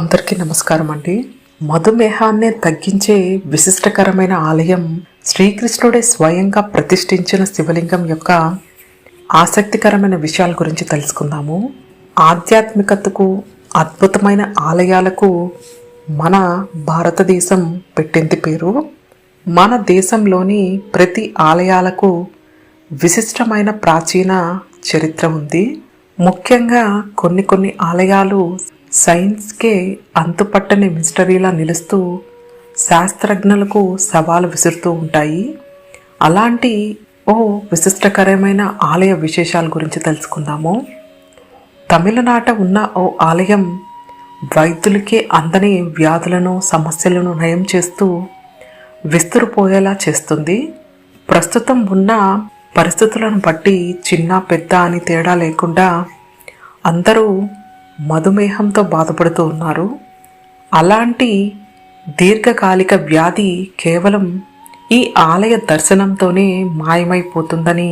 అందరికీ నమస్కారం అండి. మధుమేహాన్ని తగ్గించే విశిష్టకరమైన ఆలయం శ్రీకృష్ణుడే స్వయంగా ప్రతిష్ఠించిన శివలింగం యొక్క ఆసక్తికరమైన విషయాల గురించి తెలుసుకుందాము. ఆధ్యాత్మికతకు అద్భుతమైన ఆలయాలకు మన భారతదేశం పెట్టింది పేరు. మన దేశంలోని ప్రతి ఆలయాలకు విశిష్టమైన ప్రాచీన చరిత్ర ఉంది. ముఖ్యంగా కొన్ని ఆలయాలు సైన్స్కే అంతుపట్టని మిస్టరీలా నిలుస్తూ శాస్త్రజ్ఞులకు సవాలు విసురుతూ ఉంటాయి. అలాంటి విశిష్టకరమైన ఆలయ విశేషాల గురించి తెలుసుకుందాము. తమిళనాట ఉన్న ఆలయం వైద్యులకే అందని వ్యాధులను సమస్యలను నయం చేస్తూ విస్తురుపోయేలా చేస్తుంది. ప్రస్తుతం ఉన్న పరిస్థితులను బట్టి చిన్న పెద్ద అని తేడా లేకుండా అందరూ మధుమేహంతో బాధపడుతూ ఉన్నారు. అలాంటి దీర్ఘకాలిక వ్యాధి కేవలం ఈ ఆలయ దర్శనంతోనే మాయమైపోతుందని,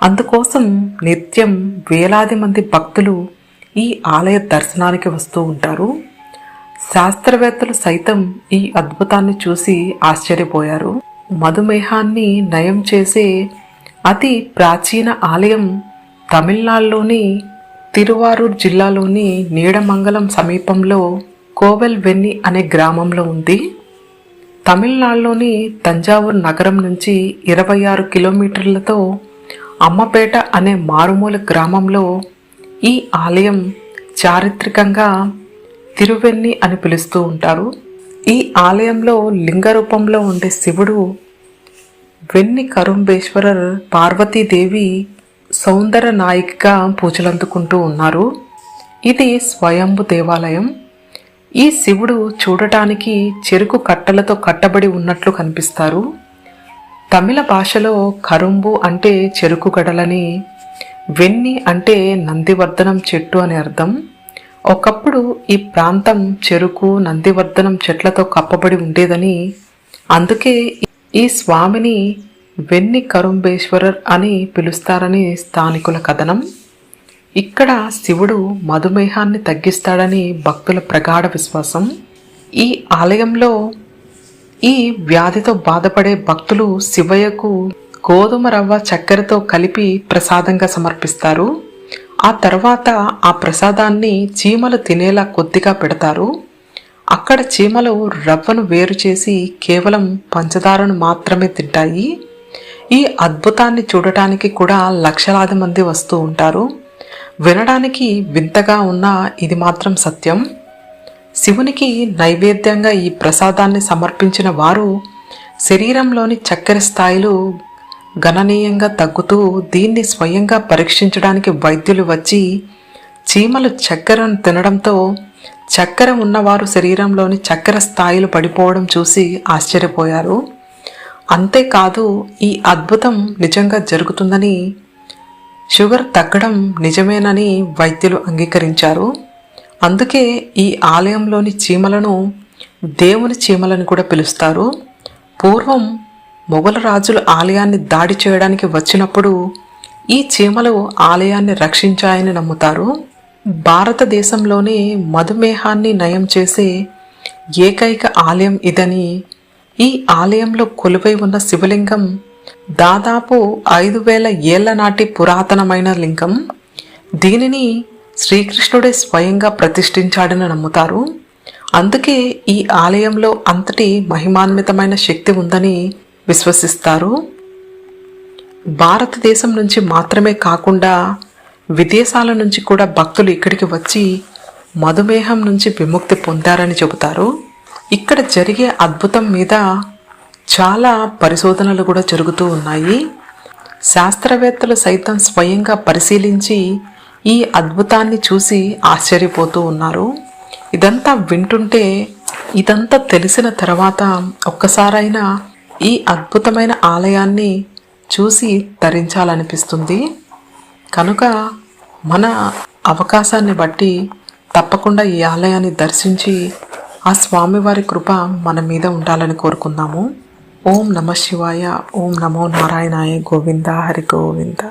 అందుకోసం నిత్యం వేలాది మంది భక్తులు ఈ ఆలయ దర్శనానికి వస్తూ ఉంటారు. శాస్త్రవేత్తలు సైతం ఈ అద్భుతాన్ని చూసి ఆశ్చర్యపోయారు. మధుమేహాన్ని నయం చేసే అతి ప్రాచీన ఆలయం తమిళనాడులోని తిరువారూర్ జిల్లాలోని నీడమంగళం సమీపంలో కోవెల్వెన్ని అనే గ్రామంలో ఉంది. తమిళనాడులోని తంజావూరు నగరం నుంచి 26 కిలోమీటర్లతో అమ్మపేట అనే మారుమూల గ్రామంలో ఈ ఆలయం చారిత్రకంగా తిరువెన్ని అని పిలుస్తూ ఉంటారు. ఈ ఆలయంలో లింగ రూపంలో ఉండే శివుడు వెన్ని కరుంబేశ్వరర్, పార్వతీదేవి సౌందర్య నాయికగా పూజలందుకుంటూ ఉన్నారు. ఇది స్వయంభు దేవాలయం. ఈ శివుడు చూడటానికి చెరుకు కట్టలతో కట్టబడి ఉన్నట్లు కనిపిస్తారు. తమిళ భాషలో కరుంబు అంటే చెరుకు గడలని, వెన్ని అంటే నందివర్ధనం చెట్టు అని అర్థం. ఒకప్పుడు ఈ ప్రాంతం చెరుకు నందివర్ధనం చెట్లతో కప్పబడి ఉండేదని, అందుకే ఈ స్వామిని వెన్ని కరుంబేశ్వరర్ అని పిలుస్తారని స్థానికుల కథనం. ఇక్కడ శివుడు మధుమేహాన్ని తగ్గిస్తాడని భక్తుల ప్రగాఢ విశ్వాసం. ఈ ఆలయంలో ఈ వ్యాధితో బాధపడే భక్తులు శివయ్యకు గోధుమ రవ్వ చక్కెరతో కలిపి ప్రసాదంగా సమర్పిస్తారు. ఆ తర్వాత ఆ ప్రసాదాన్ని చీమలు తినేలా కొద్దిగా పెడతారు. అక్కడ చీమలు రవ్వను వేరు చేసి కేవలం పంచదారను మాత్రమే తింటాయి. ఈ అద్భుతాన్ని చూడటానికి కూడా లక్షలాది మంది వస్తూ ఉంటారు. వినడానికి వింతగా ఉన్నా ఇది మాత్రం సత్యం. శివునికి నైవేద్యంగా ఈ ప్రసాదాన్ని సమర్పించిన వారు శరీరంలోని చక్కెర స్థాయిలు గణనీయంగా తగ్గుతూ దీన్ని స్వయంగా పరీక్షించడానికి వైద్యులు వచ్చి చీమలు చక్కెరను తినడంతో చక్కెర ఉన్నవారు శరీరంలోని చక్కెర స్థాయిలు పడిపోవడం చూసి ఆశ్చర్యపోయారు. అంతేకాదు, ఈ అద్భుతం నిజంగా జరుగుతుందని, షుగర్ తగ్గడం నిజమేనని వైద్యులు అంగీకరించారు. అందుకే ఈ ఆలయంలోని చీమలను దేవుని చీమలను కూడా పిలుస్తారు. పూర్వం మొఘలు రాజులు ఆలయాన్ని దాడి చేయడానికి వచ్చినప్పుడు ఈ చీమలు ఆలయాన్ని రక్షించాయని నమ్ముతారు. భారతదేశంలోనే మధుమేహాన్ని నయం చేసే ఏకైక ఆలయం ఇదని, ఈ ఆలయంలో కొలువై ఉన్న శివలింగం దాదాపు 5000 ఏళ్ల నాటి పురాతనమైన లింగం. దీనిని శ్రీకృష్ణుడే స్వయంగా ప్రతిష్ఠించాడని నమ్ముతారు. అందుకే ఈ ఆలయంలో అంతటి మహిమాన్వితమైన శక్తి ఉందని విశ్వసిస్తారు. భారతదేశం నుంచి మాత్రమే కాకుండా విదేశాల నుంచి కూడా భక్తులు ఇక్కడికి వచ్చి మధుమేహం నుంచి విముక్తి పొందారని చెబుతారు. ఇక్కడ జరిగే అద్భుతం మీద చాలా పరిశోధనలు కూడా జరుగుతూ ఉన్నాయి. శాస్త్రవేత్తలు సైతం స్వయంగా పరిశీలించి ఈ అద్భుతాన్ని చూసి ఆశ్చర్యపోతూ ఉన్నారు. ఇదంతా వింటుంటే, ఇదంతా తెలిసిన తర్వాత ఒక్కసారైనా ఈ అద్భుతమైన ఆలయాన్ని చూసి తరించాలనిపిస్తుంది. కనుక మన అవకాశాన్ని బట్టి తప్పకుండా ఈ ఆలయాన్ని దర్శించి ఆ స్వామివారి కృప మన మీద ఉండాలని కోరుకుందాము. ఓం నమ శివాయ. ఓం నమో నారాయణాయ. గోవింద హరి గోవింద.